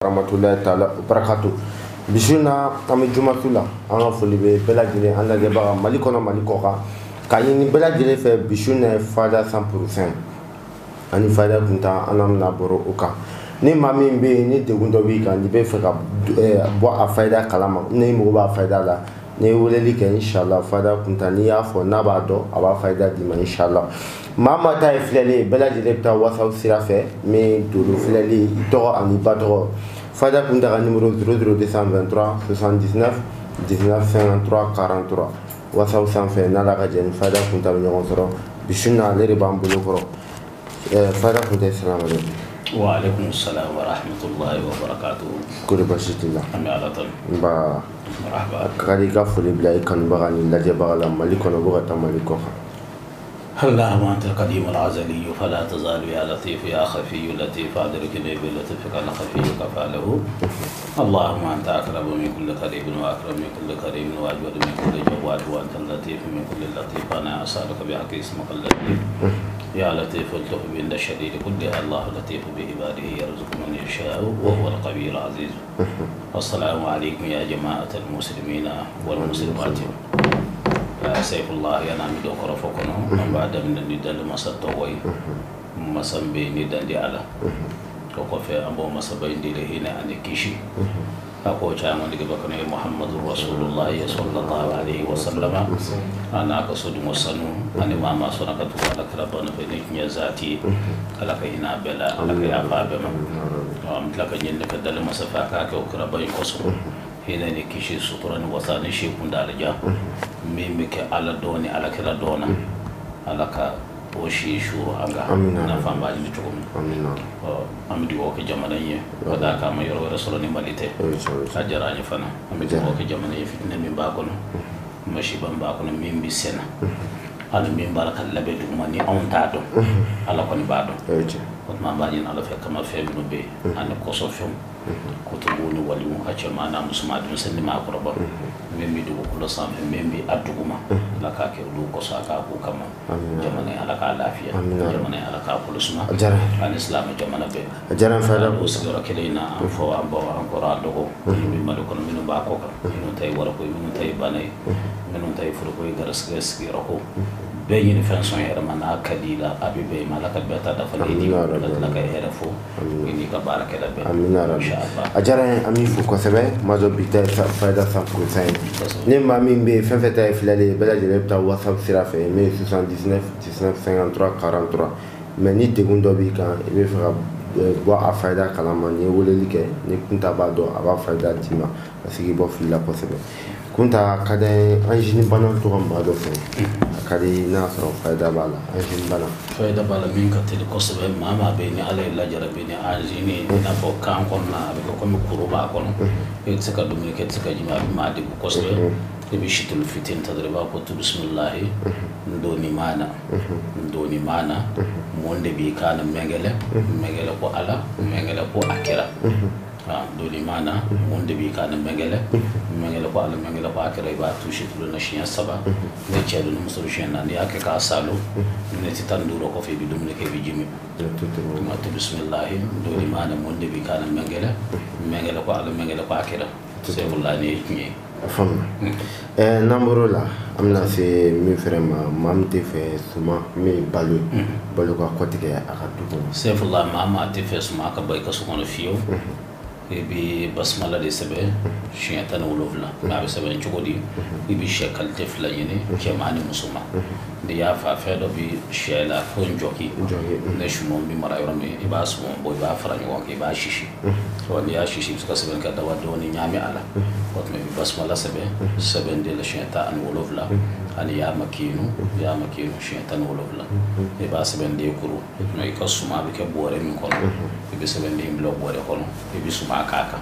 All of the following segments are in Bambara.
Rahmatullahi ta'ala barakatu bisuna ami jumatula an ka foli bɛ bɛɛ lajɛlen an lajɛbaga Mali kɔnɔ Mali kɔkan ka ɲini bɛɛ lajɛlen fɛ bisuna fada 100% ani fada kunta an bɛna baro o kan ni maa min bɛ yen ni degun dɔ b'i kan n'i bɛ fɛ ka bɔ a fayida kalama ni mɔgɔ b'a fayida la ni ye weleli kɛ inshallah fayida kunta n'i y'a fɔ n'a b'a dɔn a b'a fayida d'i ma inshallah maa maa ta ye filɛli ye bɛɛ lajɛlen bɛ taa WhatsApp sira fɛ min dolo filɛli i tɔgɔ ani ba tɔgɔ fayida kunta ka numéro 00223 79 19 53 43 WhatsApp sanfɛ n'Ala ka jɛ ni fayida kunta bɛ ɲɔgɔn sɔrɔ bisuna ale de b'an bolo kɔrɔ fayida kunta salamu alaikum. وعليكم السلام ورحمة الله وبركاته. كل بشيت الله. أمي با. مرحبا. كاري كفولي بلا يكن بغاني لجى بغلا مالكنا بغتا مالكوها. اللهم أنت القديم العزلي فلا تزال يا لطيف يا خفي لطيف أدركني بلطفك أنا خفي كفاله. اللهم أنت أقرب من كل قريب وأكرم من كل كريم وأجود من كل جواد وأنت اللطيف من كل لطيف أنا أسألك بحق اسمك اللطيف. يا لطيف التف عند الشديد كله الله لطيف بعباده يرزق من يشاء وهو القوي العزيز. والسلام عليكم يا جماعة المسلمين والمسلمات. سيف الله ينام دوكرا فوقنا بعد من النداء المسطوي مسمى نداء دي على وقف أبو مسبين دي لهنا عند كيشي أقول شامل دي بكنا محمد رسول الله صلى الله عليه وسلم أنا أقصد مسنو أنا ما صنعت على كربنا في نية ذاتي على كهنا بلا على كيا فابما مثل كنيل كدل مسافة كوكربين كسر هنا نكشي سطران وثاني شيء كندارجا ميمك على دوني على كلا دونا على كا وشي شو عنها نفهم بعد نجوم أمي وك جمالية وذا كام يروي رسولنا مالته أجراني فنا أمي وك جمالية فتنة من باكونه ماشي باكونه مين بسنا على مين بارك الله بدوماني أون تادو على كوني بادو وما بعدين على فكرة ما في منو بي أنا كوسوفيوم كتبوني وليم أجمعنا مسلمات مسلم ما أقربا مين بيدو كل سام مين بي أدوكما لا كاكي ولو كوساكا أبو كمان جمعنا على كالافيا جمعنا على كابول سما الإسلام جمعنا بي أجرا فلا وسكرا كلينا فوا أمبوا أنكورا دوكو مين مالكون منو باكوكا منو تاي ورقوي منو تاي باني منو تاي فرقوي غرس كيركو بين فانسون يرمانا كديلا أبي بي مالك بيتا دفليدي لك يهرفو إني كبارك لبي إن شاء الله أجرا أمي فوق سبع ما زو بيتا فايدة سامكو سين نيم مامين بي فين فتاة فلالي بلا جلبتا واتساب سرافة 19 19 53 43 مني تقول بي كان يبي فقط بوا فايدة كلامه ني ولا لك ني كنت أبادو أبا فايدة تيما بس يجيبوا في لا بسبب كنت كده أنجني بنا توهم بعدو فين كده ناس رو فايدة بالا أنجني بنا فايدة بالا مين كتير كوسبة ما بيني على الله جرى بيني أنجني نبغى كان كنا بكم كروبا كنا يتسكى دومينيك يتسكى جماعة ما دي كوسبة تبي شتول فتين تدريبا كتب بسم الله ndoni mana monde bi kana mengele ko ala mengele ko akira doni mana monde bi kana mengele ko ala mengele ko akira ba tushi tulo na shiya saba ne chelo no muso shena ni ake ka salo ne titanduro ko fe bi dumne ke bi jimi ma to bismillah doni mana monde bi kana mengele ko ala mengele ko akira c'est wallahi ni fam number la amna se mi frema mam te fe suma mi balu ko kotike akatuko c'est wallahi mama te fe suma ka bay ka sukono fiyo bi basmala de sebe shiyatan wolofla na be sebe chogodi bi shekal te fla yene kemani musuma de ya fa fe do bi shela ko njoki ne shumo bi mara yorome iba sumo boy ba farani wonke ba shishi to ya shishi suka sebe ka da wado ni nyami ala ko me basmala sebe de la shiyatan wolofla ani ya makinu shiyatan wolofla iba sebe de kuru no ikasuma bi ke bore min kono bi sebe de blog bore kono bi suma kaka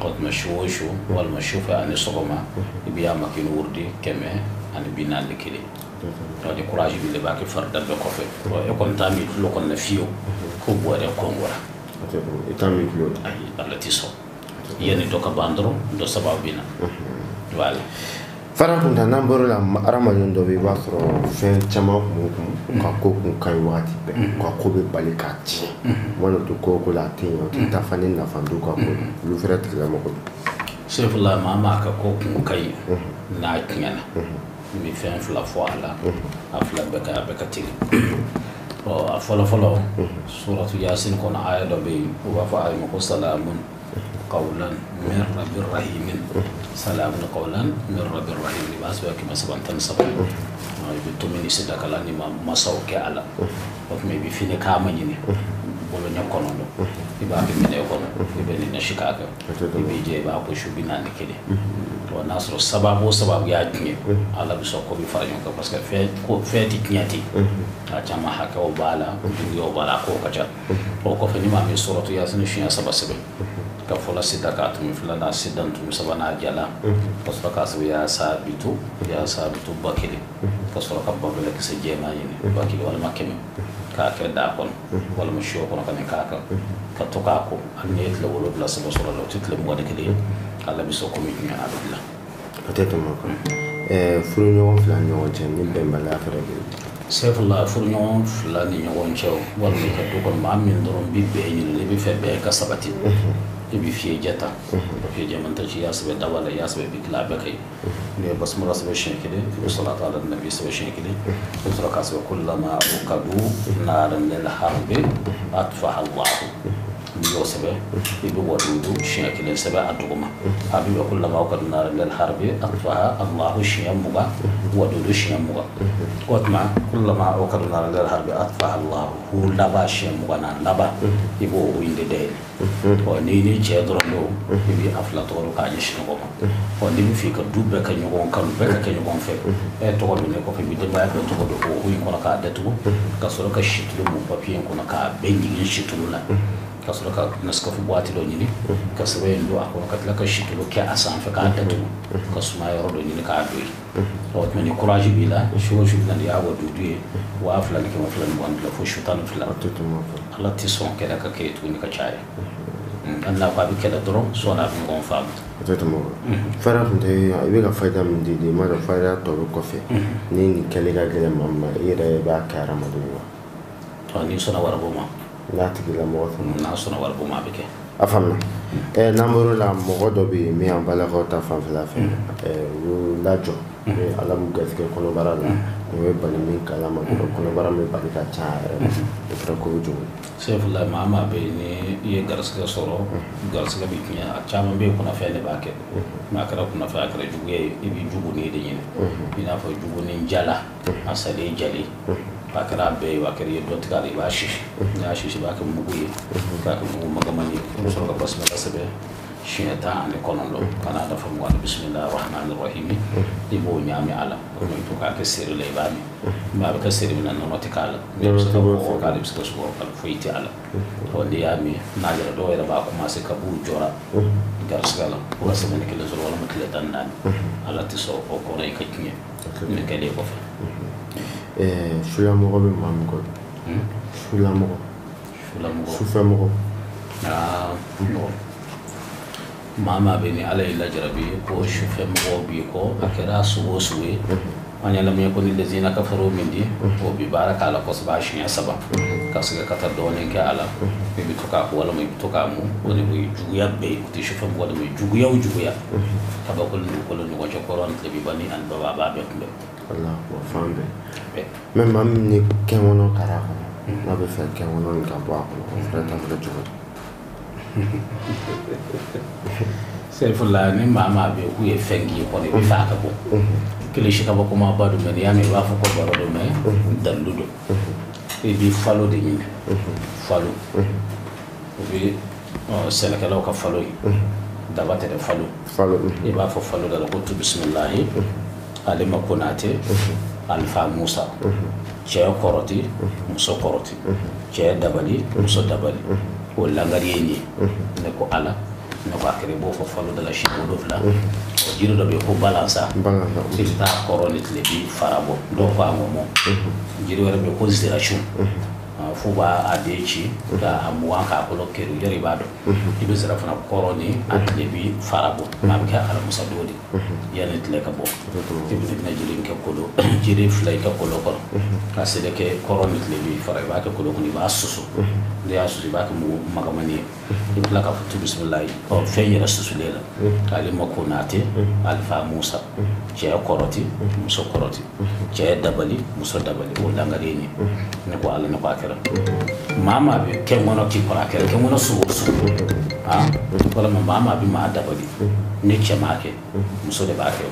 قد مشوشو والمشوفة أن صغما يبيا مكين وردي كمه أن بينا لكلي تودي كراجي بيلي باكي فرد بكوفي ويكون تامي لوكون نفيو كوبوا يكون ورا تامي كلو أي التي صو يعني دوكا باندرو دو سبب بينا voilà fara kun ta n'an bɔra la hadamaden dɔ bɛ i b'a sɔrɔ fɛn caman kun ka ko kun ka ɲi wagati bɛɛ ka ko bɛ bali k'a tiɲɛ mana to ko la a tɛ ɲɛ o tɛ taa fani nafa don ka ko olu fɛnɛ tigilamɔgɔ don. Sefula maa ka ko kun ka ɲi n'a tiɲɛna n bɛ fɛn fila fɔ a la a fila bɛɛ ka teli a fɔlɔ suratu yasin kɔnɔ aya dɔ bɛ yen u b'a fɔ a ye ma ko salamun qawlan min rabbir rahimin salamun qawlan min rabbir rahimin i b'a sɔrɔ kɛmɛ saba tan ni saba i bɛ tomini sidakala ni masaw kɛ a la o tuma i bɛ fini k'a ma ɲini bolo ɲɛ kɔnɔ dɔn i b'a kɛ minɛ kɔnɔ i bɛ nin nasi k'a kɛ i b'i jɛ i b'a ko su bi naani kelen n'a sɔrɔ sababu o sababu y'a tiɲɛ ala bɛ sɔn ko bɛ fara ɲɔgɔn kan parce que fɛn tɛ tiɲɛ ten a caman hakɛw b'a la juguyaw b'a la a kow ka ca o kɔfɛ ni maa min sɔrɔtɔ yasin fiɲɛ saba sɛbɛn ka fɔlɔ sida k'a tumi filanan sida tumi sabanan jala ka sɔrɔ k'a sɛbɛn yaasa bitu ba kelen ka sɔrɔ ka babɛlɛ kisɛ jɛman ɲini ba kelen walima kɛmɛ k'a kɛ daa kɔnɔ walima siyɔ kɔnɔ ka nin k'a kan ka to k'a ko hali ni ye tile 7 sɔrɔ la o tɛ tile 21 ala bɛ sɔn komi jumɛn a bɛ dilan o tɛ tɛmɛ o kan furuɲɔgɔn fila ni ɲɔgɔn cɛ ni bɛnbaliya fɛnɛ bɛ yen Sefula furuɲɔgɔn fila ni ɲɔgɔn cɛ walima i ka du kɔnɔ maa min dɔrɔn bi bɛɛ ɲini i bɛ fɛ bɛɛ ka sabati i bɛ fiyɛ jɛ ta fiyɛ jɛ man tɛ ci y'a sɛbɛn dawa la i y'a sɛbɛn bi tila bɛɛ ka ye n'i ye basumala sɛbɛn siɲɛ kelen i bɛ salatu ala nabi sɛbɛn siɲɛ kelen i bɛ sɔrɔ k'a sɛbɛn kullama ukadu naaran lil harbi atfaha Allahu n'i y'o sɛbɛn i bɛ wadudu siɲɛ kelen sɛbɛn a duguma a bɛ bɛ kullama ukadu naaran lil harbi atfaha Allahu siɲɛ 20 wadudu siɲɛ 20 o tuma kullama ukadu naaran lil harbi atfaha Allahu hu laban siɲɛ 20 na laban i b'o wuli de n'i cɛ dɔrɔn don i bɛ a fila tɔgɔ k'a ɲɛsin ɲɔgɔn ma n'i bɛ fɛ i ka du bɛɛ ka ɲɔgɔn kanu bɛɛ ka kɛ ɲɔgɔn fɛ tɔgɔ don ne kɔfɛ i bɛ denbaya bɛɛ tɔgɔ don o in kɔnɔ k'a datugu ka sɔrɔ ka situlu mun papiye in kɔnɔ k'a bɛɛ ɲigin situlu la ka sɔrɔ ka naskafu buwati dɔ ɲini ka sɛbɛn in don a kɔnɔ ka tila ka situlu kɛ a sanfɛ k'a datugu ka sumaya yɔrɔ dɔ ɲini k'a don yen tuma ni kuraji b'i la su o su fila n'i y'a wa dudu ye 2000 ni 220 fo su 12 ala tɛ sɔn kɛlɛ ka kɛ tuguni ka caya Allah ko a bɛ kɛlɛ dɔrɔn sɔɔni a bɛ ɲɔgɔn faamu o tɛ tɛmɛ o kan fara tun tɛ i bɛ ka fayida min di i m'a dɔn fayida tɔ bɛ kɔfɛ ni nin kɛli ka gɛlɛn maa min ma i yɛrɛ b'a kɛ hadamaden ye wa n'i sɔnna waribɔ ma n'a tigilamɔgɔ fɛ n'a sɔnna waribɔ ma a bɛ kɛ a faamuna n'an bɔr'o la mɔgɔ dɔ bɛ yen min y'an balakaw ta fanfɛla fɛ u lajɔ ala m'u garisɛgɛ kɔnɔbara la u bɛ bali min kalama dɔrɔn kɔnɔbara min bali ka ca a yɛrɛ ma o kɛra ko cogo Sefula maa bɛ yen ni i ye garisɛgɛ sɔrɔ garisɛgɛ bɛ tiɲɛ a caman bɛ yen kunnafɛn de b'a kɛ n'a kɛra kunnafɛn a kɛra juguya ye i bɛ jugu ni de ɲini i n'a fɔ jugu ni jala a salen jalen a kɛra bɛɛ ye a kɛra i ye dɔ tigɛ a la i b'a sisi n'i y'a sisi i b'a kɛ mugu ye k'a kɛ mugu magamani ye i bɛ sɔrɔ ka basumala sɛbɛn siɲɛ 19 ka n'a dafa mugan bisimilahi rahmani rahimi i b'o ɲaami a la i bɛ to k'a kɛ seri la i b'a min mais a bɛ kɛ seri min na nɔnɔ tɛ k'a la i bɛ se ka kɔgɔ k'a la i bɛ se ka sukaro k'a la foyi tɛ a la n'i y'a min n'a yɛrɛ dɔw yɛrɛ b'a commencé ka b'u jɔra garisɛgɛ la fo ka semaine 1 sɔrɔ walima tile 14 ala tɛ sɔn o kɔrɔ ye ka tiɲɛ nin kɛlen kɔfɛ sulamɔgɔ bɛ maa min kɔ sulamɔgɔ sufɛmɔgɔ maa bɛ ni ala ye lajarabi ko sufɛ mɔgɔw b'i kɔ a kɛra sugu o sugu ye an y'a lamɛn ko ni lezina kafaru min di o bɛ baara k'a la kosɛbɛ a siɲɛ 3 ka se ka taa dɔɔnin kɛ a la i bɛ to k'a ko walima i bɛ to k'a mun o de bɛ juguya bɛɛ o tɛ sufɛ mɔgɔ de bɛ juguya o juguya kabakolo ni dugukolo ni ɲɔgɔn cɛ kɔrɔ ni tile bɛ ni ani baba a b'a bɛɛ kunbɛn ala o fan bɛɛ mais maa min ni kɛnkɔnɔ kara kɔnɔ n'a bɛ fɛ kɛnkɔnɔ nin ka bɔ a kɔnɔ o fana ta fɛ cogo di Sefula ni maa bɛ k'u ye fɛn k'i kɔnɔ i bɛ fɛ a ka bɔ kilisi ka bɔ kuma ba don mɛ n'i y'a mɛn i b'a fɔ ko baro don mɛ dalilu don i b'i falo de ɲini falo o bɛ sɛnɛkɛlaw ka falo ye daba tɛ dɛ falo i b'a fɔ falo da la ko tu bisimilahi ale ma konate alifa musa cɛ kɔrɔti muso kɔrɔti cɛ dabali muso dabali o langari ye nin ye ne ko ala ne ko a kɛra i b'o fɔ falo da la si 7 o jiri dɔ bɛ yen ko balansa i bɛ taa kɔrɔ ni tile bi fara bɔ dɔw ko a mɔmɔ jiri wɛrɛ bɛ yen ko zirasu fuba adeci da amuwa ka kolo keru yari bado ibe zara fana koroni atle bi farabo ma be ka ala musa dodi yani tle ka bo ibe na jiri ke kolo jiri flay ka kolo ko asede ke koroni tle bi fara ba ka kolo ko ni ba susu de ya susu ba ka mu magamani ibe la ka futu bismillah o feyira susu lela ali makunati alfa musa je koroti muso koroti je dabali muso dabali o dangare ni ne ko ala ne ko akira mama be ken wono ki ko akira ken wono su ah wala mama be ma dabali ne chemake muso de ba ke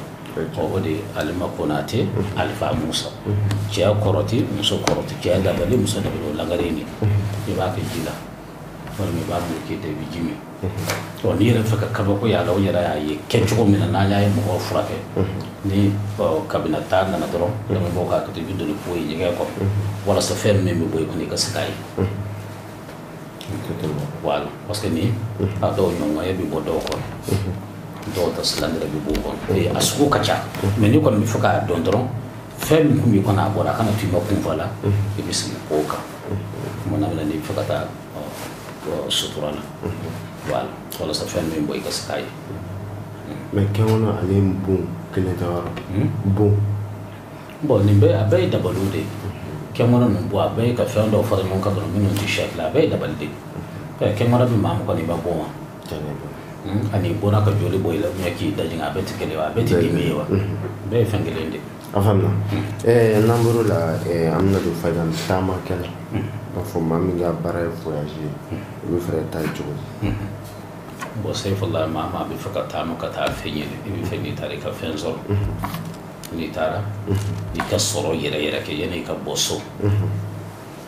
o de alima konate alfa musa je koroti muso koroti je dabali muso dabali o dangare ni e ba ke jila wala me ba mu ke de bijimi to ni ran faka kaba ko ya lawo yara yi ken chugo mina na ya yi mo furake ni kabina ta na doro da mo ka to bidu ni ko yi ga ko wala sa fer me boy ko ni ka sky wala parce que ni a do no ya bi bodo ko do ta slandra bi bo ko e asu ka cha me ni ko mi faka don doro fer mi ko na bora kana ti ma kun wala e bisin ko ka mo na ni faka ta suturana wala wala sa fen min boy ka sky mais kewona alim bon kene tawara bon bon ni be abay dabalude kemona no bo abay ka fen do fara mon ka do min t-shirt la abay dabalde kemona bi mam ko ni ba bon ani bona ka joli boy la nyaki dajinga abay tikele wa abay tikimiwa be fengelende afamna namburu la amna do faydan tama kala fo mami ga bare voyager we frère tay jogo bo sayfullah mama bi fakata no kata fenye bi fenye tare ka fenzo ni tara ni kasoro yere yere ke yani ka boso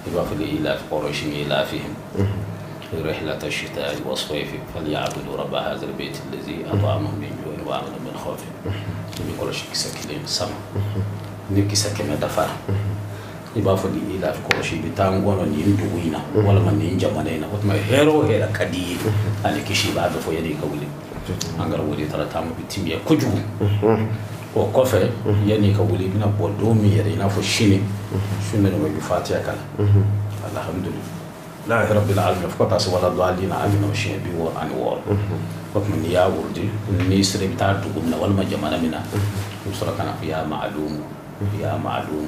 iba fa ila quraish ila fihim رحلة الشتاء والصيف فليعبدوا رب هذا البيت الذي أطعمهم من جوع وآمنهم من خوف يقول شيء سكلين سما نيكي سكمة دفار iba fodi ila ko shi bitango no ni nduwina wala man ni jamanena wotma hero hera kadi ani kishi ba do fo yadi kawli angara wodi tara tamu bitimi kuju o kofe yani kawli bina bodo mi yare na fo shini shine no bi fatiha kala alhamdulillah la rabbil alamin fa ta wala dalina amina shi bi wa an wa wotma ni ya wurdi ni sire bita dugum na wal ma jamana mina usra kana ya ma'lum ya ma'lum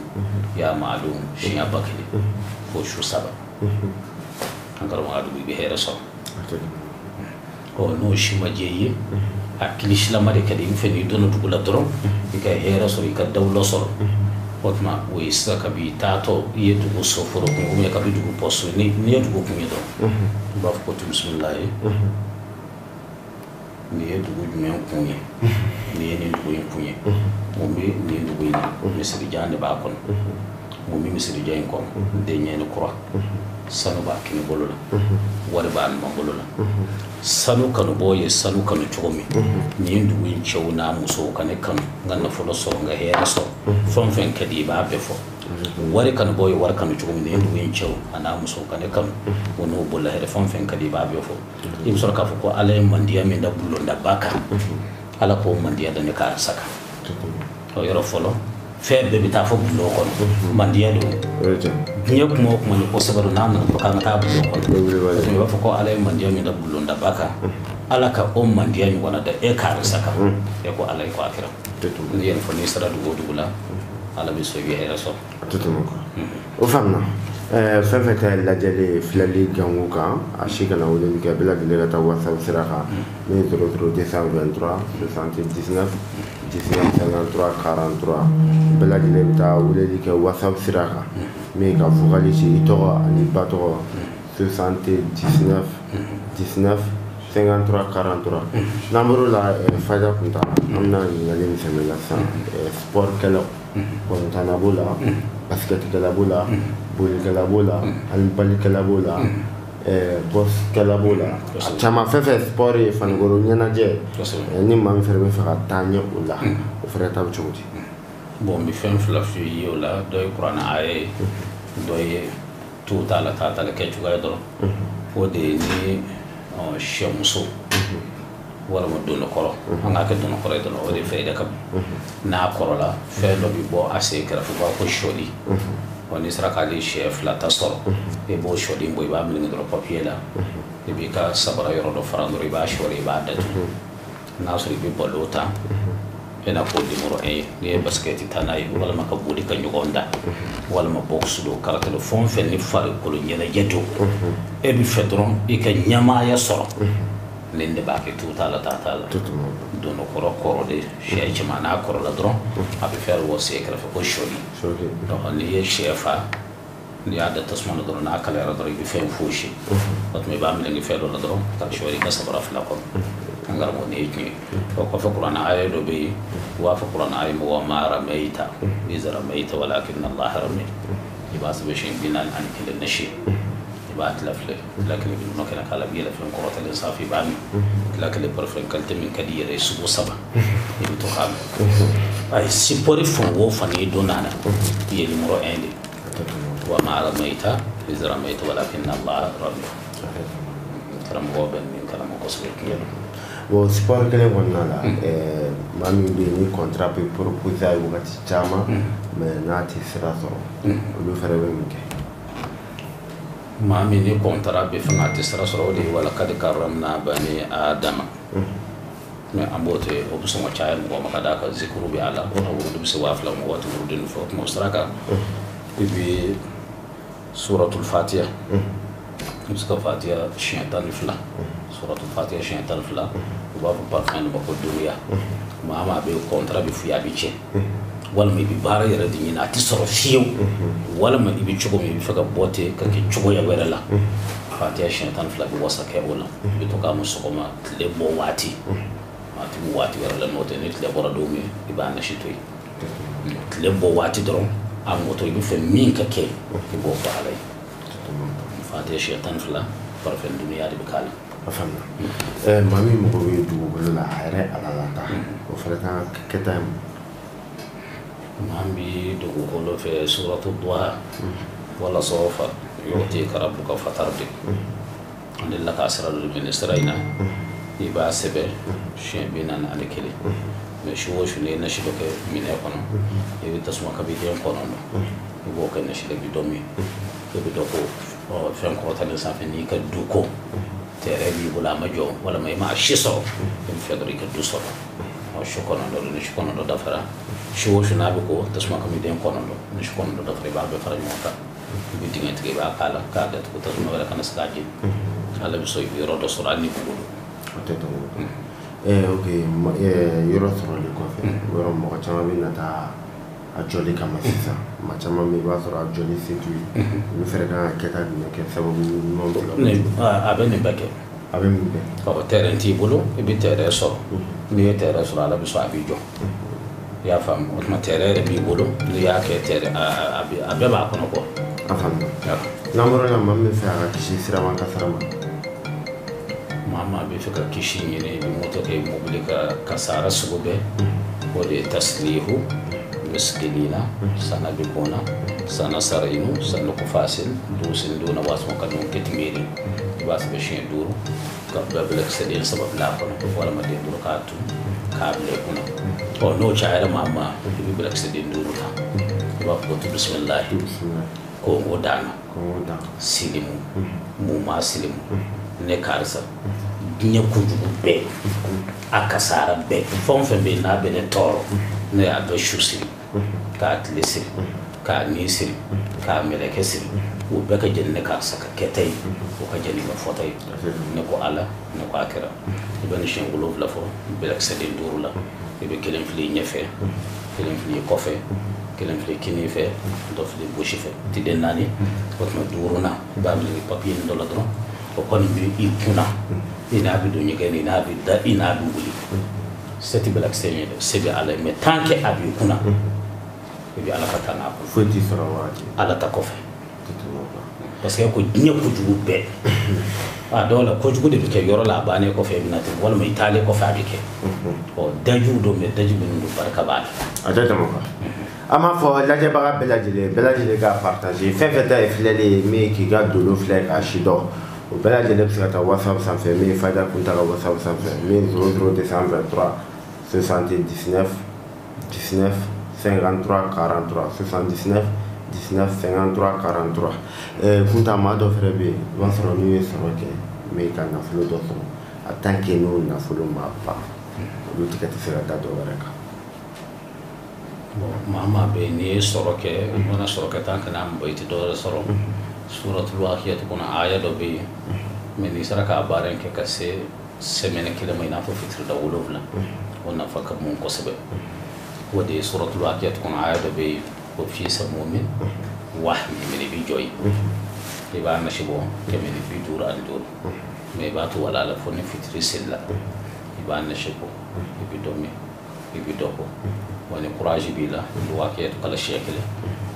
ya ma'lum shi ya bakili ko shu saba an karo ma adu bi hera so ko no shi majeyi akili shi la mare kadi feni dono dugula doro ka hera so ka dawlo so otma we isa ka bi tato yetu ko so foro ko me ka bi dugu poso ni yetu ko mi do ba ko bismillah ni yetu ko jumen kunye ni ni dugu kunye mombe ni dugu ni misri jande ba kon mombe misri jayn kon de nyene kura sanu ba kini bolola wala ba ma bolola sanu kanu boye sanu kanu chomi ni dugu in chawna muso kane kan ganna folo so nga hera so fon fen kadi ba be fo wari kanu boye war kanu chomi ni dugu in chaw ana muso kane kan wono bolla hera fon fen kadi ba be fo im sor ka fo ko ale mandiya min da bulonda baka ala ko mandiya da ne ka saka o yoro folo febe bita fo bulo ko mandiya do nye kuma kuma ni ko sabaru na ko kan ta bulo ko to ba fo ko ala mandiya min da bulonda baka ala ka o mandiya mi wana da e ka saka e ko ala ko akira ni yen fo ni sara do dugula ala bi so bi hera so o famna fefeta la jale flali ganguka ashikana wole ka bela bela ta wasa siraka ni 03 79 1953 43 bela jale ta wole ka wasa siraka mais ka focaliser ito ani bato 79 19 53 43 numero la fada kunta amna ngali misemela sa sport kala kunta na bola basket kala bola boli kala bola albali kala bola boss kala bola chama fefe sport e fangoro nyana je ni mam ferme fa tanya ula o freta chudi bon mi fem flash yo la do qur'ana ay do ye tuta la tata la ke chuga do o de ni shamuso wala mo do koro anga ke do koro do o de feyda kam na koro la fe do bi bo ase kra fu ko shodi on sera k'ale chef la tasoro e bo shodi mbo iba mi ngoro papier la e bi ka sabara yoro do farandoro iba shori iba datu na so ibi bolota e na ko dimoro e ni basket tanay wala maka budi ka nyugonda wala ma box do kala telephone fe ni fare ko nyela jeto e bi fedron e ka nyama ya soro lende ba ke tuta la dono koro de chef mana koro la dron abi fer wo se kala ko shodi donc ni chefa ni ada tasmana dron na kala ra dron bi fe fushi bat me ba mi ngi fe la dron ka shori ka sabara fla ko ngar mo ne ni ko fa qur'ana ay do be wa fa qur'ana ay mo ma ramaita iza ramaita walakin allah rami ibas be shin binan an kil nashi ibat lafle lakin bi no kana kala bi la fi qur'at al safi bani lakin par fa kalta min kadi re su saba ni to xam ay sipori fo wo fani do nana yeli moro ende wa ma ramaita iza ramaita walakin allah rami karam go ben min karam ko so bon sport kelen kɔnɔna la maa min bɛ yen ni contrat bɛ proposer a ye wagati caman mais n'a tɛ sira sɔrɔ olu fɛnɛ bɛ mun kɛ maa min ni contrat bɛ fɛn a tɛ sira sɔrɔ o de ye wala kadi karamna bani adama mais an b'o to yen o bɛ sɔn ka caya mɔgɔ ma ka d'a kan zikuru bɛ a la wurudu bɛ se 2000 mɔgɔ tɛ wurudin fɔ kuma o sira kan i bɛ suratul fatiha i bɛ se ka fatiha siɲɛ 12 suratul fatiha siɲɛ 12 u b'a fɔ parfum dɔ ma ko duniya maa maa bɛ contrat bɛ f'i ye a bɛ tiɲɛ walima i bɛ baara yɛrɛ de ɲini a tɛ sɔrɔ fiyewu walima i bɛ cogo min i bɛ fɛ ka bɔ ten ka kɛ cogoya wɛrɛ la fatiha siɲɛ 12 bɛ wasa kɛ o la i bɛ to k'a ma sɔgɔma tile bɔ waati a tɛ bɔ waati wɛrɛ la n'o tɛ ni tile bɔra don min i b'a nasi to yen tile bɔ waati dɔrɔn a mɔtɔ i bɛ fɛ min ka kɛ i b'o fɔ ala ye fatiha siɲɛ 12 parfum duniya de bɛ k'a la a faamuya maa min mago bɛ dugukolo la a yɛrɛ ala la ta o fana ka kɛta ye maa min bɛ dugukolo fɛ suratu duha wala sawfa yu'tika rabbuka fatardi ani la ka sira dɔ bɛ ne sira in na i b'a sɛbɛn siɲɛ 41 mais su o su ne ye nasi dɔ kɛ minɛn kɔnɔ i bɛ tasuma kabiden kɔnɔ i b'o kɛ nasi la bidɔn min i bɛ dɔ ko fɛn kɔrɔtalen sanfɛ n'i ka du ko tere bi bula ma jɔ walama i ma si sɔrɔ i bɛ fɛ dɔrɔn i ka du sɔrɔ su kɔnɔntɔn ni su kɔnɔntɔn dafara su o su n'a bɛ ko tasuma kabiden kɔnɔntɔn ni su kɔnɔntɔn dafara i b'a bɛɛ fara ɲɔgɔn kan i bɛ dingɛ tigɛ i b'a k'a la k'a datugu tasuma wɛrɛ kana se k'a jeni ala bɛ sɔn i bɛ yɔrɔ dɔ sɔrɔ hali ni bugu don o tɛ tɔgɔ ok yɔrɔ sɔrɔli kɔfɛ yɔrɔ mɔgɔ caman bɛ na taa a jɔli kama sisan maa caman bɛ i b'a sɔrɔ a jɔli se t'u ye olu fɛnɛ kan ka kɛta jumɛn kɛ sababu ɲuman bɛ a bɛ nin bɛɛ kɛ a bɛ mun kɛ terrain t'i bolo i bɛ terrain sɔrɔ n'i ye terrain sɔrɔ ala bɛ sɔn a b'i jɔ i y'a faamu o tuma terrain yɛrɛ b'i bolo n'i y'a kɛ terrain a bɛɛ b'a kɔnɔ kɔ a faamu n'an bɔra la maa min fɛ a ka kisi sirama kasara ma maa bɛ fɛ ka kisi ɲini i bɛ moto kɛ mobili ka kasara sugu bɛɛ o de ye taslihu مسكينينا سنة بكونا سنة سرينو سنة كفاسل دوسن دونا واسمو كنون كتميري باس بشين دورو قبل بلك سدين سبب لا كنا ولا ما دين دورو كاتو كابل كنا أو نو شاعر ماما يبي بلك سدين دورو تا يبقى بسم الله كون ودانا سليمو موما سليمو نكارسا diɲɛ kojugu bɛɛ a kasara bɛɛ fɛn o fɛn bɛ yen n'a bɛ ne tɔɔrɔ ne y'a bɛɛ su siri k'a tile siri k'a ni siri k'a mɛlɛkɛ siri o bɛɛ ka jɛni ne karisa ka kɛta ye o ka jɛni ka fɔta ye ne ko ala ne ko a kɛra i bɛ ni siɲɛ 7 fɔ bɛlɛkisɛden 5 la i bɛ 1 fili ɲɛfɛ 1 fili kɔfɛ 1 fili kini fɛ dɔ fili gosi fɛ tiden 4 o tuma 5nan i b'a minɛ papiye nin dɔ la dɔrɔn o kɔni bɛ i kunna i n'a bɛ don ɲɛgɛn i n'a bɛ da i n'a bɛ wuli se tɛ bɛlɛkisɛ ye dɛ se bɛ ala ye mais tant que a b'i kunna i bɛ ala ka taa n'a kɔ foyi t'i sɔrɔ waati ala ta kɔfɛ parce que ko diɲɛ kojugu bɛɛ a dɔw la kojugu de bɛ kɛ yɔrɔ la a bannen kɔfɛ i bɛ na ten walima i taalen kɔfɛ a bɛ kɛ ɔ dajuw don mais daji minnu don barika b'a la a tɛ tɛmɛ quoi an b'a fɔ lajɛbaga bɛɛ lajɛlen ka partager fɛn fɛn ta ye filɛli ye min ye k'i ka dolo filɛ k'a si dɔn o bɛɛ lajɛlen bɛ se ka taa whatsapp sanfɛ min ye Fada Kunta ka whatsapp sanfɛ min ye 00223 79 19 53 43 79 1953 43 kunta maa dɔ fɛnɛ bɛ yen i b'a sɔrɔ n'u ye sɔrɔ kɛ mais ka nafolo dɔ sɔrɔ en tant que n'o nafolo ma ban olu tigɛ tɛ se ka da dɔ wɛrɛ kan. maa maa bɛ yen n'i ye sɔrɔ kɛ i mana sɔrɔ kɛ tan kana mɔgɔ i tɛ dɔ wɛrɛ sɔrɔ suratul waaqiyatu kɔnɔ aya dɔ bɛ yen mais n'i sera k'a baara in kɛ ka se semaine kelen ma i n'a fɔ fitiri da 7 o nafa ka bon kosɛbɛ o de ye suratul waaqiyatu kɔnɔ aya dɔ bɛ yen ko fi samumin wahmin i bɛ jɔ yen i b'a nasi bɔ 150 mais i b'a to wala la fo ni fitiri selila i b'a nasi bɔ i bɛ dɔ min i bɛ dɔ bɔ wa ni courage b'i la i waaqiyatu kala siɲɛ kelen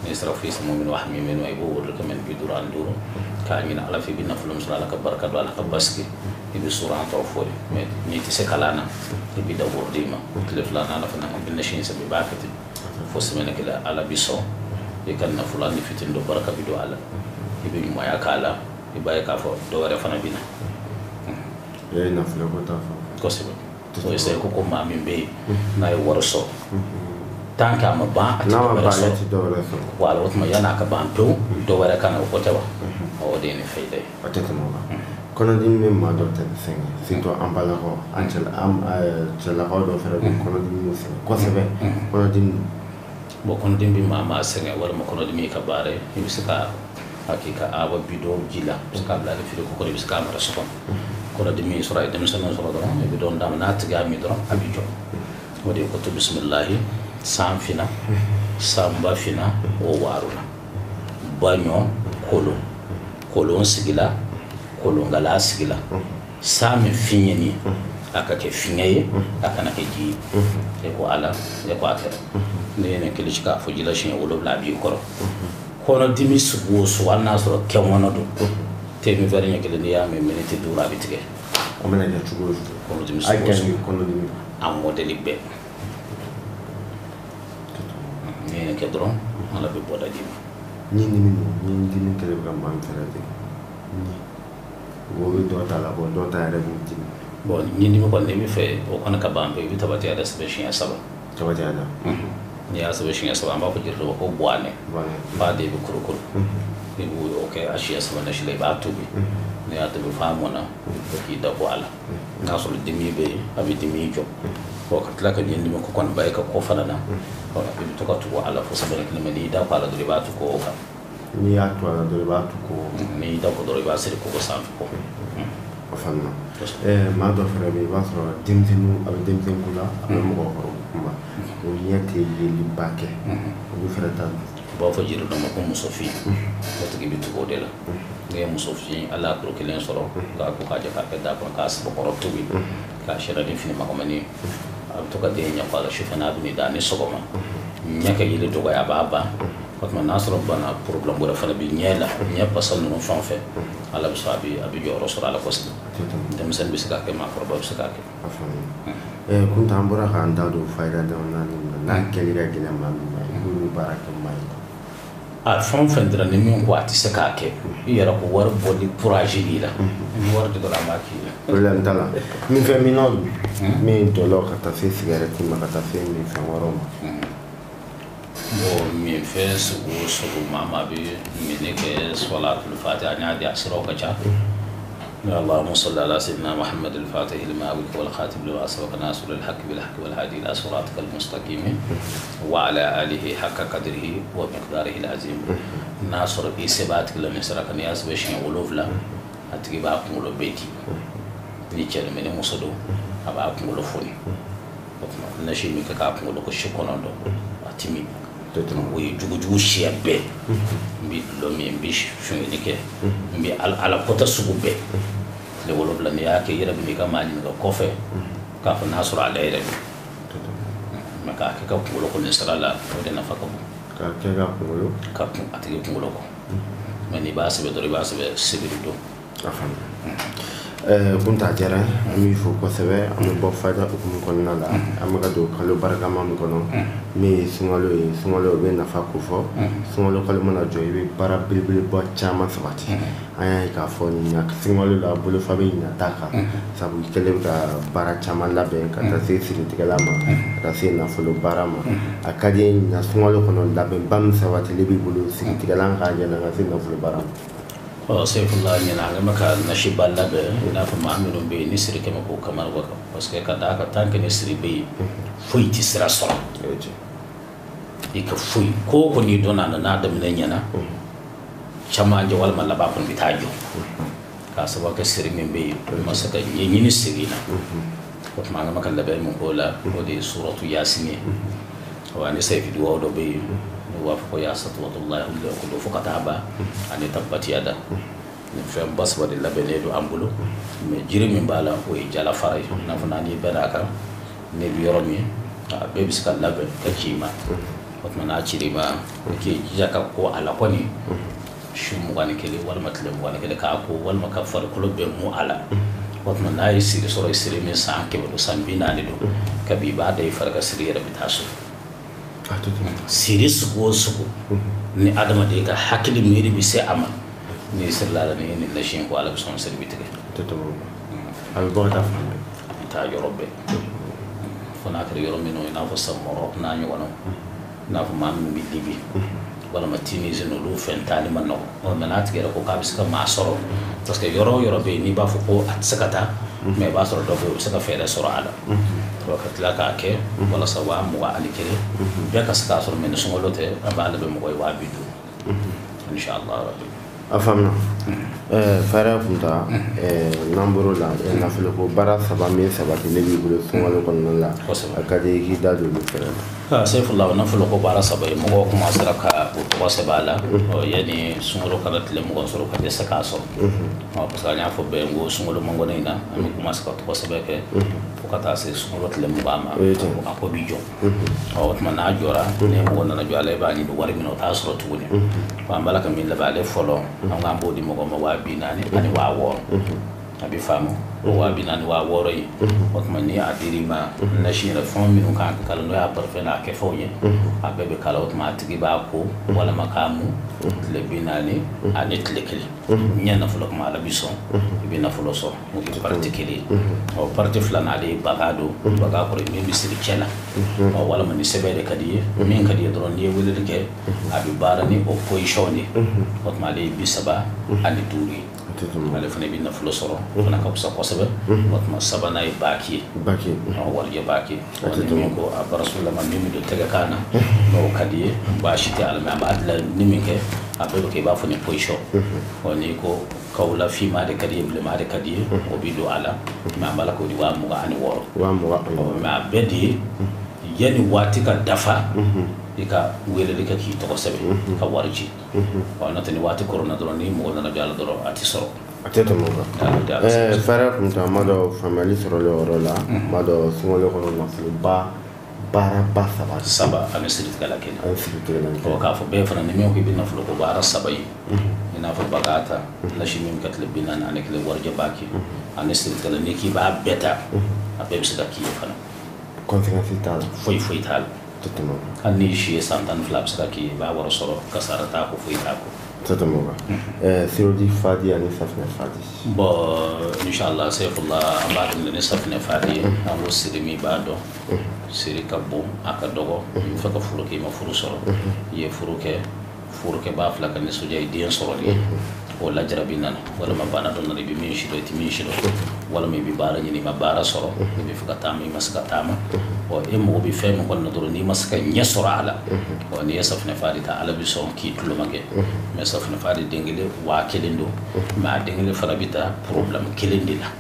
n'i sera fi samumin wahmin i b'o wolo 150 k'a ɲini ala fɛ i bɛ nafolo min sɔrɔ ala ka barika don ala ka basigi i bɛ sɔrɔ an tɔw fɔ de mais n'i tɛ se kalan na i bɛ da woro d'i ma tile 2 nan ala fana bɛ nasi in sɛbɛn i b'a kɛ ten fo semaine kelen ala bɛ sɔn i ka nafolo ni fitini dɔ baraka bɛ don ala i bɛ ɲumanya k'a la i b'a ye k'a fɔ dɔ wɛrɛ fana bɛ na. i ye nafolo ko ta fɔ. kosɛbɛ o ye sɛ ko maa min bɛ yen n'a ye wari sɔrɔ tant que a ma ban a tɛ dɔ wɛrɛ sɔrɔ wala o tuma yan'a ka ban pewu dɔ wɛrɛ ka na o ko tɛ wa o de ye nin fɛn ye. a tɛ tɛmɛ o kan. kɔnɔdimi bɛ maa dɔ tɛmɛ sɛgɛn surtout an balakaw an cɛlakaw dɔ fɛnɛ bɛ kɔnɔdimi bɛ sɛgɛn kosɛbɛ kɔnɔdimi. bon kɔnɔdimi bɛ maa sɛgɛn walima kɔnɔdimi ka baara ye i bɛ se ka hakika aba bidon ji la i bɛ se k'a bila ale frigo kɔnɔ i bɛ se k'a mara so kɔnɔ kɔnɔdimi sɔrɔ a ye denmisɛnninw sɔrɔ dɔrɔn i bɛ dɔn d'a ma n'a tigi y'a min dɔrɔn a bɛ jɔ o de ye ko to bisimilahi san fina sanba fina o waaru la baɲɔ kolon sigila kolongala sigila san min fiɲɛ ni a ka kɛ fiɲɛ ye a kana kɛ ji ye e ko ala e ko a kɛra ne ye nin kelen ci k'a fɔ ji la siɲɛ 7 a b'i kɔrɔ kɔnɔdimi sugu o sugu hali n'a sɔrɔ kɛŋɔnɔ don temi verre ɲɛ kelen n'i y'a min miniti 5 a bɛ tigɛ. o bɛna kɛ cogo o cogo kɔnɔdimi sugu o sugu kɔnɔdimi a mɔdɛli bɛɛ n'i ye nin kɛ dɔrɔn ala bɛ bɔda d'i ma. ni dimi kɛlɛ bɛ ka maa min fɛnɛ de o bɛ dɔ ta la bɔ dɔ ta yɛrɛ b'o dimi. bon ni dimi kɔni n'i bɛ fɛ o kɔni ka ban pewu i bɛ tabatiya yɛrɛ sɛbɛn siɲɛ 3. tabatiya da. n'i y'a sɛbɛn siɲɛ 3 an b'a fɔ jiri dɔ ko buwane ba de bɛ kurukuru i b'o kɛ a siɲɛ 3 nasi la i b'a tobi n'i y'a tobi f'a mɔna i k'i da bɔ a la n'a sɔrɔ dimi bɛ yen a bɛ dimi jɔ ka tila ka ɲɛ dimi ko kɔni ba ye ka kɔ fana na i bɛ to ka tugu a la fo sɛbɛn kelen mɛ n'i da ko a la dɔrɔn i b'a tugu o kan. n'i y'a to a la dɔrɔn i b'a tugu o kan. n'i da ko dɔrɔn i b'a siri kogo sanfɛ kɔ. o faamuya maa dɔ fɛnɛ bɛ yen i b'a sɔrɔ denmisɛnninw a bɛ denmisɛnnin ko la a bɛ mɔgɔkɔrɔbaw kuma o ɲɛ tɛ yeliba kɛ olu fɛnɛ ta don. u b'a fɔ jiri dɔ ma ko musofin o tigi bɛ tugu o de la n'i ye musofin ala y'a kilo 1 sɔrɔ k'a ko k'a jɛ k'a kɛ da kɔnɔ k'a sɛbɛkɔrɔ tobi k'a sɛra ni fini makɔmani a bɛ to ka den ɲɛfɔ a la sufɛ n'a bɛ nin da ni sɔgɔma ɲɛ ka yeli dɔgɔya a b'a ban o tuma n'a sɔrɔ bana problème wɛrɛ fana bɛ ɲɛ la ɲɛ pasa ninnu fɛn o fɛn ala bɛ sɔrɔ a bɛ jɔyɔrɔ sɔrɔ a la kosɛbɛ denmisɛnnin bɛ se k'a kɛ maakɔrɔba bɛ se k'a kɛ. kunta an bɔra k'an da don fayida dama na n'a kɛli ka gɛlɛn maa min ma i b'olu baara kɛ maa ye. a fɛn o fɛn dira ni min ko a tɛ se k'a kɛ i yɛrɛ ko wari bɔli courage b'i la ni wari de dɔrɔn an b'a k'i la. problème t'a la min fɛn minnaw don min dɔlɔ ka taa se cigarette ma ka taa se min fɛn wɛrɛw ma. bon min fɛn sugu o sugu maa bɛ mini kɛ salatul fatiha an y'a di a siraw ka ca. اللهم صل على سيدنا محمد الفاتح لما أغلق والخاتم لما سبق ناصر الحق بالحق والهادي إلى صراطك المستقيم وعلى آله حق قدره ومقداره العظيم ناصر إسبات كل مسرك نياس بشين ولوف لا أتجيب أكون ولو بيتي نيجي من المصدو أبا أكون ولو فوني نشي ميك أكون ولو كشكون عندو أتيمي ويجوجو شيء mbi lomi mbi shuni ke mbi ala kota sugu be le wolo bla ni yake yira bi ka mali ga kofe ka fa nasru ala yira maka ke ka kulo ko nisra la o de na fa ko ka ke ga kulo ka atike kulo ko mani ba se be do sibiru do kunta jara ami fo ko sebe am bo fada ko mun kon nala am ga do kalo baraka mam ko no me sungalo be na fa ko fo sungalo kalo mana joy be bara bilbil bo chama sabati ay ka fo ni nak sungalo la bulu fa be na taka sabu kele ka bara chama la be ka ta se siri tigalama ta se na fo barama akadi na sungalo kono la be bam sabati le bi bulu siri tigalan ka jana na se na fo barama Saifullah ñana nga maka nashiba labe ina fa maamino be ni siri kema ko kamar waka parce que kada ka tanke ni siri be foi ti sira sora ika foi ko ni dona na da minen ñana chama je wal mala ba kon bitajo ka saba ka siri min be masaka ni siri na ko ma nga maka labe mo ko la ko di suratu yasin wa ni sayfi do do be وافق يا سطوة الله اللي أقوله فقط عبا أن يتبت يدا نفهم بس بدي لبنيدو أمبلو مجري من بالا ويجالا فاري نفناني براكا نبيورمي بيبس كاللبن كجيما واتمنى أشري ما كي جاكا كو على قني شو مغاني كلي والما تلم مغاني كلي كاكو والما كفر كلو بمو على واتمنى يسيري سوري يسيري من سان كبلو سان بيناني دو كبيبا دي فرق سيري ربطاسو siri suko ni adama de ka hakili miri bi se ama ni sirla ni ni lashin ko ala son sir bi tige to al bota ta yorobbe fona ka yoromino ina fo samoro na ni wono na fo mam bi dibi wala matini zeno lu fentani manno o manat gera ko kabis ka masoro parce que yorobe ni ba fo ko atsakata me ba soro do ko saka fere soro ala وقت لا كاكي ولا سوا مو على كده بيك اسكاسر من سمولته ابا له بمو وابيدو ان شاء الله ربي افهمنا فرا فتا نمبر لا نفلو برا سبا مي سبا تلي بيقول سمولو كن لا اكادي كي دادو فرا سيف الله نفلو برا سبا مو كما سركا وسبالا يعني سمولو كانت لمو سرو كدي سكاسو ما بس انا فو بينغو سمولو مانغو نينا امي كما سكات وسبا كه kata se sumolo tele mbama ko bijo o tmana jora ne mo na jala ba ni do wari mino ta soro tuni ba mbala kam min la ba le folo nga mbodi mo ma wa binani ani wa wo abi famu o wa binani wa woro yi o tmani adiri ma na shira fon mino kan kala no ya perfena ke foye abebe kala automatique ba ko wala makamu le binani ani tlekeli nyana fulo ma la bison bi na fulo so mo ki particulier o parti flana de bagado baga ko mi misiri kela o wala man sebede kadi min kadi dron ye wele ke abi barani opposition ni o ma le bisaba ani turi ale fane bi na fulo soro fana ka kusa kosabe o ma sabana e baki o warje baki o ko abarasul man mi do tega kana no kadi ba shiti alma adla nimike abebe ke ba fane position oni ko kawla fi ma de kadi ble ma de kadi o bi do ala ma mala ko di wa mu ga ani woro ma bedi yani wati ka dafa ika wele de ka ki to sebe ka warji wala tani wati corona do ni mo na jala do ati soro ateto mo fara kunta mado family soro le orola mado sungolo ko na ba bara saba saba ana sirit kala ken o ka fo be fana ni me ko bi na flo ko bara saba yi ina fo bagata la shimim katle binan ana kle warje baki ana sirit kala ni ki ba beta abe bisida ki fana conséquence tal foi tal totalement ani shi santan flaps ki ba waro soro kasara ta ko foi ta ko totalement sirodi fadi ani safna fadi bo inshallah sayfullah abad ni safna fadi amo sirimi bado siri kabbo aka dogo faka furuke ma furu soro ye furuke ba flaka ni sujay dien soro li wala jarabina wala mabana don na bi min shido wala mi bi bara ni ma bara soro bi fuka tami maska tama o emo bi fem ko na do ni maska nyesoro ala o ni safna fadi ta ala bi son ki tulo mage me safna fadi dengele wa kelendo ma dengele farabita problem kelendila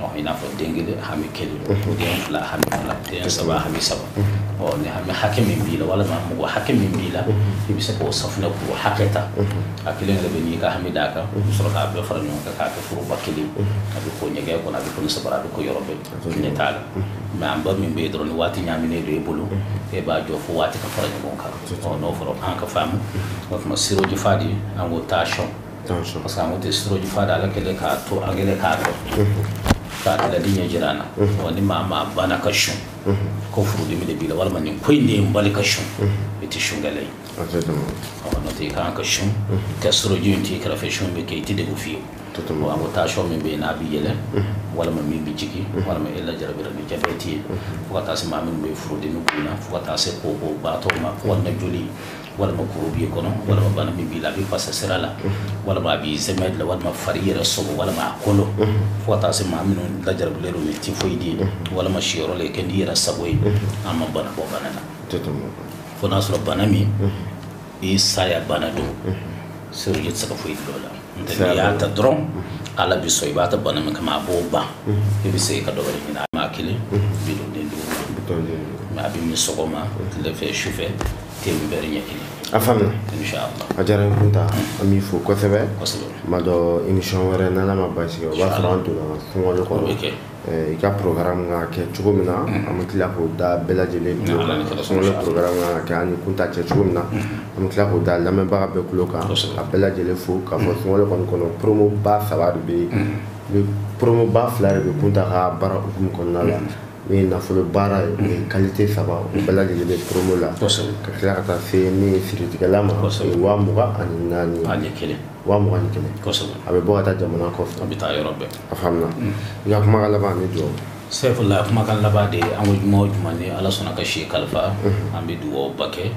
o ina fo dengele hami kelendo den fla hami fla den saba hami saba o ni hami hakimi bila wala ma mo hakimi bila bi se ko safna ko haketa akileng le ni ka hami daka soro ka be fara nyon ka furu bakili abi ko nyege ko na bi ko sabara ko yorobe ni tala ma amba min be drone wati nyamine do ebulu e ba jo fo wati ka fara nyon ka o no foro an ka famu o ma siro ji fadi an go tasho attention parce que on te stroji fada ala kele ka to angele ka to ka la dinya jirana wani mama bana kashu ko furu de bila wala man ko inde mbali kashu iti shungale no te kan kashu ka stroji inti kala fashion be ke ti de ufi wa ta sho min be na bi yele wala man min bi jiki wala man illa jarabira ni jabeti ko ta se mamin be furu de no kuna ko ta se ko ba to ma ko na joli wala ma kurubi kono wala ma bana bibi la bi passa serala wala ma bi zemed la wala ma fariyera so wala ma kolo fota se ma minu la jarab lero mi ti foydi wala ma shiro le kendi era saboy amma bana bo bana na fona so bana mi bi saya bana do sero jet saka foydi dola ndani ya ta dron ala bi soy bata bana mi kama bo ba bi se ka do bari ina ma kile bi do den do ma bi mi sokoma le fe chauffeur afamna inshallah ajara kunta ami fo ko sebe mado émission wara nana ma basi wa franto na ngolo ko ka programme nga ke chugumina amutla ko da belajele ngolo programme nga ke ani kunta che chugumina amutla ko da la memba be kuloka belajele fo ka fo ngolo ko promo ba sabar be promo ba flare be kunta ha bara ukum ko nala ni nafolo bara ni qualité saba o bela de promo la ka kila ka fe ni siritigala ma wa muga ani nani ali kele wa muga ni kele abe bo ata jamana ko abi ta yorobe afamna ya kuma kala ba ni do sefullah kuma kan laba de an wajmo jumani ala sona ka shi kalfa ambi duwo bake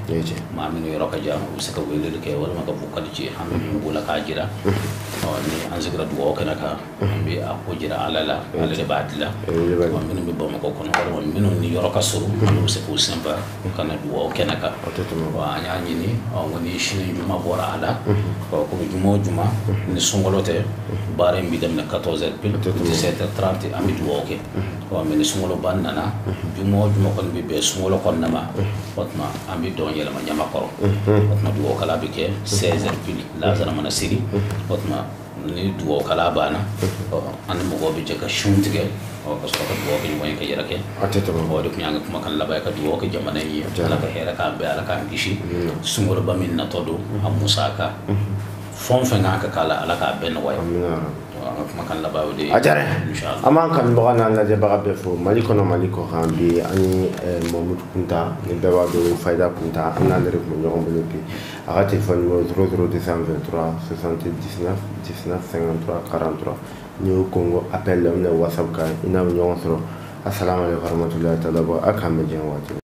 ma min yoro ka jam usaka wele ke wala maka bukal ci ambi bula ka jira ni an zigra duwo kana ka ambi ako jira ala de badla wa min bi bama ko kono wala min ni yoro ka suru usaka usamba kana duwo kana ka wa anya ni on woni shi juma bora ala ko juma ni sungolote bare mbi dem na 14h pile 17h30 ambi duwo ke wa min sungolo banana jumo kon bi be sungolo kon nama watma ambi don yela ma nyama koro watma duwo kala bi ke 16h pile la zana mana siri watma ni duwo kala bana an mo go bi je ka shuntige o ko so ko duwo ko moy ka yera ke atete mo o do nyanga kuma kan la bay ka duwo ko jamana yi ala ka hera ka be ala ka gishi sungolo ba min na todo am musaka fon fe ngaka kala ala ka ben way ajare aman kan bogana la de bagabe fo maliko no maliko hambi ani momut kunta ni bewa do fayda kunta ana le rek mo ñom belopi aga téléphone mo 00223 79 19 53 43 ñu Congo appel le whatsapp ka ina ñom soro assalamu alaykum wa rahmatullahi ta'ala wa akam je wati